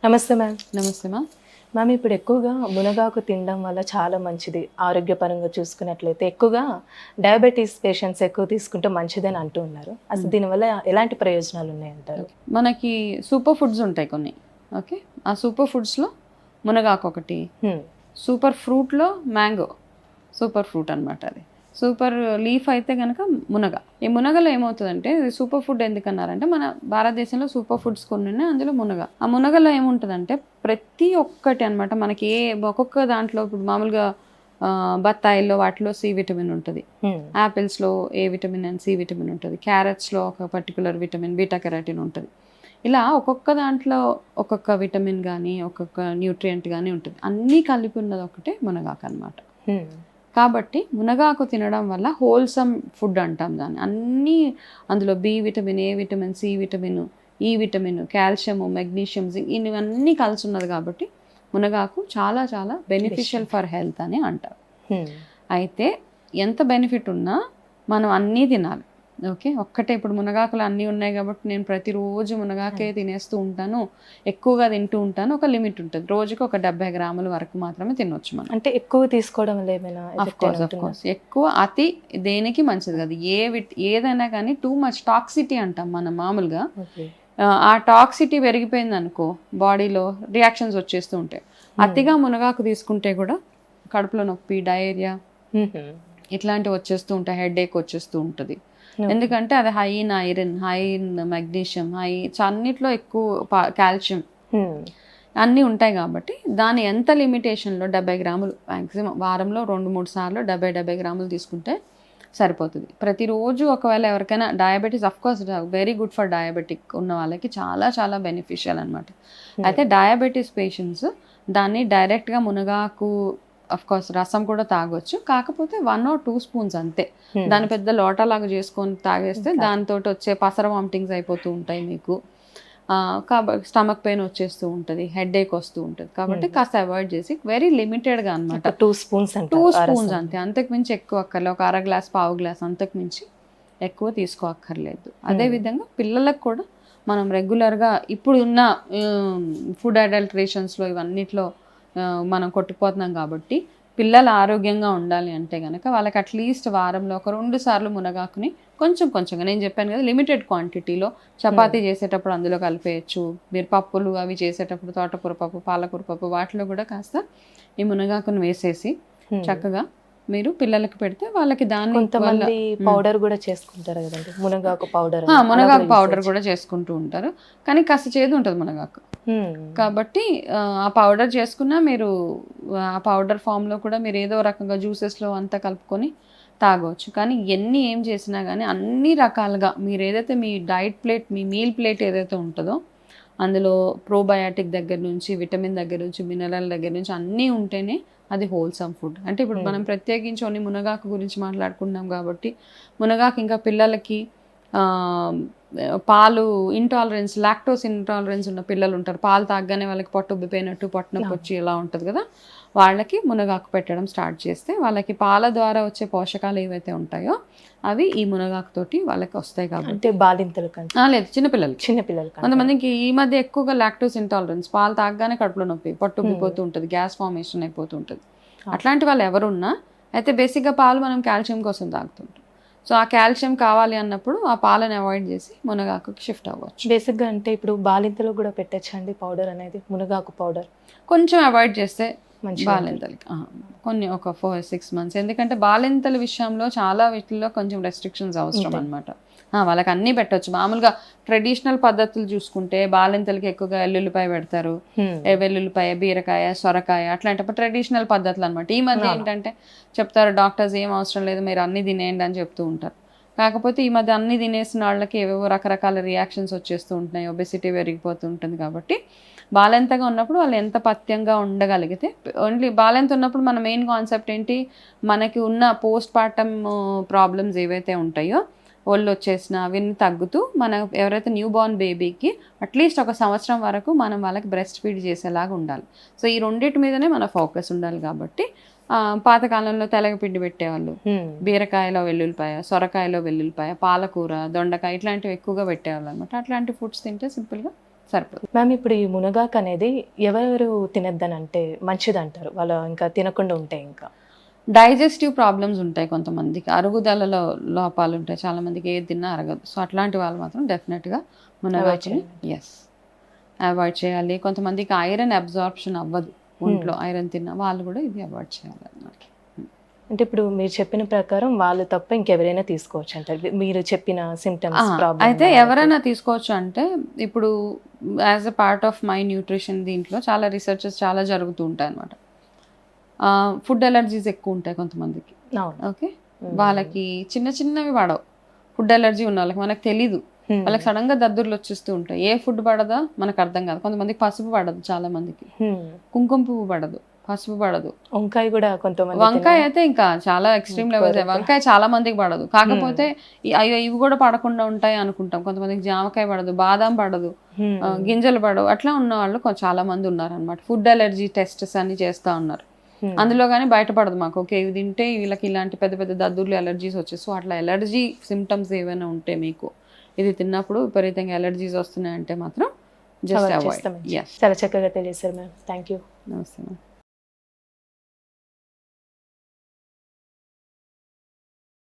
నమస్తే మ్యామ్. నమస్తే మా. మ్యామ్, ఇప్పుడు ఎక్కువగా మునగాకు తినడం వల్ల చాలా మంచిది. ఆరోగ్యపరంగా చూసుకున్నట్లయితే ఎక్కువగా డయాబెటీస్ పేషెంట్స్ ఎక్కువ తీసుకుంటే మంచిదని అంటూ ఉన్నారు. అసలు దీనివల్ల ఎలాంటి ప్రయోజనాలు ఉన్నాయంటారు? మనకి సూపర్ ఫుడ్స్ ఉంటాయి కొన్ని. ఓకే, ఆ సూపర్ ఫుడ్స్లో మునగాకు ఒకటి, సూపర్ ఫ్రూట్లో మ్యాంగో సూపర్ ఫ్రూట్ అనమాట. అది సూపర్ లీఫ్ అయితే కనుక మునగ. ఈ మునగలో ఏమవుతుందంటే, సూపర్ ఫుడ్ ఎందుకన్నారంటే, మన భారతదేశంలో సూపర్ ఫుడ్స్ కొన్ని ఉన్నాయి, అందులో మునగ. ఆ మునగలో ఏముంటుందంటే ప్రతి ఒక్కటి అనమాట మనకి ఒక్కొక్క దాంట్లో ఇప్పుడు మామూలుగా బత్తాయిల్లో వాటిలో సి విటమిన్ ఉంటుంది, యాపిల్స్లో A vitamin and C vitamin ఉంటుంది, క్యారెట్స్లో ఒక పర్టికులర్ విటమిన్ బీటా కెరాటిన్ ఉంటుంది. ఇలా ఒక్కొక్క దాంట్లో ఒక్కొక్క విటమిన్ కానీ ఒక్కొక్క న్యూట్రియంట్ కానీ ఉంటుంది. అన్నీ కలిపి ఉన్నది ఒకటే మునగాకు అనమాట. కాబట్టి మునగాకు తినడం వల్ల హోల్సమ్ ఫుడ్ అంటాం దాన్ని. అన్నీ అందులో B vitamin, A vitamin, C vitamin, E vitamin, calcium, magnesium, ఇవన్నీ కలిసి ఉన్నది. కాబట్టి మునగాకు చాలా చాలా బెనిఫిషియల్ ఫర్ హెల్త్ అని అంటారు. అయితే ఎంత బెనిఫిట్ ఉన్నా మనం అన్నీ తినాలి. ఓకే, ఒక్కటే ఇప్పుడు మునగాకులు అన్నీ ఉన్నాయి కాబట్టి నేను ప్రతిరోజు మునగాకే తినేస్తూ ఉంటాను, ఎక్కువగా తింటూ ఉంటాను. ఒక లిమిట్ ఉంటుంది, రోజుకి ఒక 70 గ్రాముల వరకు మాత్రమే తినొచ్చు మనం. అంటే ఎక్కువ తీసుకోవడం లేమైనా? అఫ్కోర్స్ ఎక్కువ అతి దేనికి మంచిది కాదు. ఏదైనా కానీ టూ మచ్ టాక్సిటీ అంటాం మనం మామూలుగా. ఆ టాక్సిటీ పెరిగిపోయింది అనుకో, బాడీలో రియాక్షన్స్ వచ్చేస్తూ ఉంటాయి. అతిగా మునగాకు తీసుకుంటే కూడా కడుపులో నొప్పి, డయేరియా ఇట్లాంటివి వచ్చేస్తూ ఉంటాయి, హెడేక్ వచ్చేస్తూ ఉంటుంది. ఎందుకంటే అది high in iron, high in magnesium, అన్నిట్లో ఎక్కువ కాల్షియం అన్నీ ఉంటాయి. కాబట్టి దాని ఎంత లిమిటేషన్లో 70 గ్రాములు మ్యాక్సిమం వారంలో 2-3 సార్లు 70 గ్రాములు తీసుకుంటే సరిపోతుంది. ప్రతిరోజు ఒకవేళ ఎవరికైనా diabetes, of course very good for diabetic ఉన్న వాళ్ళకి చాలా చాలా బెనిఫిషియల్ అనమాట. అయితే డయాబెటీస్ పేషెంట్స్ దాన్ని డైరెక్ట్గా మునగాకు అఫ్కోర్స్ రసం కూడా తాగొచ్చు, కాకపోతే 1 or 2 స్పూన్స్ అంతే. దాని పెద్ద లోటాలాగా చేసుకొని తాగేస్తే దానితో వచ్చే పసర వామిటింగ్స్ అయిపోతూ ఉంటాయి మీకు. కాబట్టి స్టమక్ పెయిన్ వచ్చేస్తూ ఉంటుంది, హెడేక్ వస్తూ ఉంటుంది. కాబట్టి కాస్త అవాయిడ్ చేసి వెరీ లిమిటెడ్గా అనమాట, 2 స్పూన్స్ అంతే. అంతకు మించి ఎక్కువ అక్కర్లేదు. ఒక అర గ్లాస్, పావు గ్లాస్, అంతకు మించి ఎక్కువ తీసుకోక్కర్లేదు. అదేవిధంగా పిల్లలకు కూడా మనం రెగ్యులర్గా ఇప్పుడు ఉన్న ఫుడ్ అడల్టరేషన్స్లో ఇవన్నిట్లో మనం కొట్టుకుపోతున్నాం. కాబట్టి పిల్లలు ఆరోగ్యంగా ఉండాలి అంటే కనుక వాళ్ళకి అట్లీస్ట్ వారంలో ఒక 2 సార్లు మునగాకుని కొంచెం కొంచెంగా, నేను చెప్పాను కదా లిమిటెడ్ క్వాంటిటీలో, చపాతీ చేసేటప్పుడు అందులో కలిపేయచ్చు. మీరు పప్పులు అవి చేసేటప్పుడు తోటకూర పప్పు, పాలకూర పప్పు వాటిలో కూడా కాస్త ఈ మునగాకును వేసేసి చక్కగా మీరు పిల్లలకి పెడితే వాళ్ళకి దాన్ని పౌడర్ కూడా చేసుకుంటారు కదండి, మునగాకు పౌడర్. మునగాకు పౌడర్ కూడా చేసుకుంటూ ఉంటారు, కానీ కాస్త చేదు ఉంటుంది మునగాకు. కాబట్టి ఆ పౌడర్ చేసుకున్నా మీరు ఆ పౌడర్ ఫామ్లో కూడా మీరు ఏదో రకంగా జ్యూసెస్లో అంతా కలుపుకొని తాగవచ్చు. కానీ ఏం చేసినా కానీ అన్ని రకాలుగా మీరు ఏదైతే మీ డైట్ ప్లేట్, మీ మీల్ ప్లేట్ ఏదైతే ఉంటుందో అందులో ప్రోబయాటిక్ దగ్గర నుంచి, విటమిన్ దగ్గర నుంచి, మినరల్ దగ్గర నుంచి అన్నీ ఉంటేనే అది హోల్సమ్ ఫుడ్. అంటే ఇప్పుడు మనం ప్రత్యేకించి ఓన్లీ మునగాకు గురించి మాట్లాడుకున్నాం కాబట్టి, మునగాకు ఇంకా పిల్లలకి పాలు ఇంటాలరెన్స్, లాక్టోస్ ఇంటాలరెన్స్ ఉన్న పిల్లలు ఉంటారు, పాలు తాగగానే వాళ్ళకి పొట్ట ఉబ్బిపోయినట్టు, పొట్ట నొప్పి వచ్చి ఇలా ఉంటుంది కదా, వాళ్ళకి మునగాకు పెట్టడం స్టార్ట్ చేస్తే వాళ్ళకి పాల ద్వారా వచ్చే పోషకాలు ఏవైతే ఉంటాయో అవి ఈ మునగాకు తోటి వాళ్ళకి వస్తాయి. కాబట్టి బాలింతలు లేదు, చిన్నపిల్లలు కొంతమందికి ఈ మధ్య ఎక్కువగా లాక్టోస్ ఇంటాలరెన్స్, పాలు తాగగానే కడుపులో నొప్పి, పొట్టు ఉబ్బిపోతూ ఉంటుంది, గ్యాస్ ఫార్మేషన్ అయిపోతూ ఉంటుంది. అట్లాంటి వాళ్ళు ఎవరున్నా అయితే బేసిక్గా పాలు మనం కాల్షియం కోసం తాగుతుంటాం. సో ఆ కాల్షియం కావాలి అన్నప్పుడు ఆ పాలను అవాయిడ్ చేసి మునగాకు షిఫ్ట్ అవ్వచ్చు. బేసిక్గా అంటే ఇప్పుడు బాలింతలు కూడా పెట్టచ్చండి పౌడర్ అనేది, మునగాకు పౌడర్ కొంచెం అవాయిడ్ చేస్తే బాలింతలకి కొన్ని ఒక 4-6 months. ఎందుకంటే బాలింతల విషయంలో చాలా వీటిల్లో కొంచెం రెస్ట్రిక్షన్స్ అవసరం అనమాట. వాళ్ళకి అన్నీ పెట్టవచ్చు. మామూలుగా ట్రెడిషనల్ పద్ధతులు చూసుకుంటే బాలింతలకి ఎక్కువగా ఎల్లుల్లిపాయ పెడతారు, వెల్లుల్లిపాయ, బీరకాయ, సొరకాయ, అట్లాంటప్పుడు ట్రెడిషనల్ పద్ధతులు అనమాట. ఈ మధ్య ఏంటంటే చెప్తారు డాక్టర్స్ ఏం అవసరం లేదు మీరు అన్నీ తినేయండి అని చెప్తూ ఉంటారు. కాకపోతే ఈ మధ్య అన్నీ తినేసిన వాళ్ళకి ఏవేవో రకరకాల రియాక్షన్స్ వచ్చేస్తూ ఉంటున్నాయి, ఒబెసిటీ పెరిగిపోతూ ఉంటుంది. కాబట్టి బాలెంతగా ఉన్నప్పుడు వాళ్ళు ఎంత పథ్యంగా ఉండగలిగితే, ఓన్లీ బాలెంత ఉన్నప్పుడు మన మెయిన్ కాన్సెప్ట్ ఏంటి, మనకి ఉన్న పోస్ట్ పార్టమ్ ప్రాబ్లమ్స్ ఏవైతే ఉంటాయో, ఒళ్ళు వచ్చేసిన అవన్నీ తగ్గుతూ మన ఎవరైతే న్యూ బోర్న్ బేబీకి అట్లీస్ట్ 1 సంవత్సరం వరకు మనం వాళ్ళకి బ్రెస్ట్ ఫీడ్ చేసేలాగా ఉండాలి. సో ఈ రెండింటి మీదనే మన ఫోకస్ ఉండాలి. కాబట్టి పాతకాలంలో తెలగపిండి పెట్టేవాళ్ళు, బీరకాయలో వెల్లుల్లిపాయ, సొరకాయలో వెల్లుల్లిపాయ, పాలకూర, దొండకాయ ఇట్లాంటివి ఎక్కువగా పెట్టేవాళ్ళు అనమాట. అట్లాంటి ఫుడ్స్ తింటే సింపుల్గా సరిపోతుంది. మ్యామ్ ఇప్పుడు ఈ మునగాకు అనేది ఎవరెవరు తినద్దని అంటే మంచిది అంటారు, వాళ్ళు ఇంకా తినకుండా ఉంటే? ఇంకా డైజెస్టివ్ ప్రాబ్లమ్స్ ఉంటాయి కొంతమందికి, అరుగుదలలో లోపాలు ఉంటాయి, చాలా మందికి ఏది తిన్నా అరగదు. సో అట్లాంటి వాళ్ళు మాత్రం డెఫినెట్గా మునగాకుని అవాయిడ్ చేయాలి. కొంతమందికి ఐరన్ అబ్జార్ప్షన్ అవ్వదు ఒంట్లో, ఐరన్ తిన్న వాళ్ళు కూడా ఇది అవాయిడ్ చేయాలి అన్నమాట. అంటే ఇప్పుడు మీరు చెప్పిన ప్రకారం వాళ్ళు తప్ప ఇంకెవరైనా తీసుకోవచ్చు అంటారు, మీరు చెప్పిన సిమ్టమ్స్ ప్రాబ్లమ్? అయితే ఎవరైనా తీసుకోవచ్చు అంటే ఇప్పుడు as a part of my nutrition దీంట్లో చాలా రీసెర్చెస్ చాలా జరుగుతూ ఉంటాయి అనమాట. ఫుడ్ ఎలర్జీస్ ఎక్కువ ఉంటాయి కొంతమందికి. ఓకే, వాళ్ళకి చిన్న చిన్నవి పడవు. ఫుడ్ ఎలర్జీ ఉన్న వాళ్ళకి మనకు తెలీదు, వాళ్ళకి సడన్ గా దద్దుర్లు వచ్చేస్తూ ఉంటాయి. ఏ ఫుడ్ పడదా మనకు అర్థం కాదు. కొంతమందికి పసుపు పడదు, చాలా మందికి కుంకుమ పువ్వు పడదు, పసుపు పడదు, వంకాయ కూడా కొంతమంది, వంకాయ అయితే ఇంకా చాలా ఎక్స్ట్రీమ్ లెవెల్స్. వంకాయ చాలా మందికి పడదు, కాకపోతే అయ్యో ఇవి కూడా పడకుండా ఉంటాయి అనుకుంటాం. కొంతమందికి జామకాయ పడదు, బాదాం పడదు, గింజలు పడవు. అట్లా ఉన్న వాళ్ళు చాలా మంది ఉన్నారు అనమాట. ఫుడ్ ఎలర్జీ టెస్ట్స్ అన్ని చేస్తా ఉన్నారు, అందులో కానీ బయటపడదు మాకు. ఓకే ఇవి తింటే వీళ్ళకి ఇలాంటి పెద్ద పెద్ద దద్దుర్లు ఎలర్జీస్ వచ్చాయి. సో అట్లా ఎలర్జీ సిమ్టమ్స్ ఏమైనా ఉంటే మీకు ఇది తిన్నప్పుడు విపరీతంగా ఎలర్జీస్ వస్తున్నాయంటే మాత్రం జస్ట్ అవాయిడ్. చాలా చక్కగా తెలియజేశారు మ్యామ్, థ్యాంక్ యూ. నమస్తే మ్యామ్.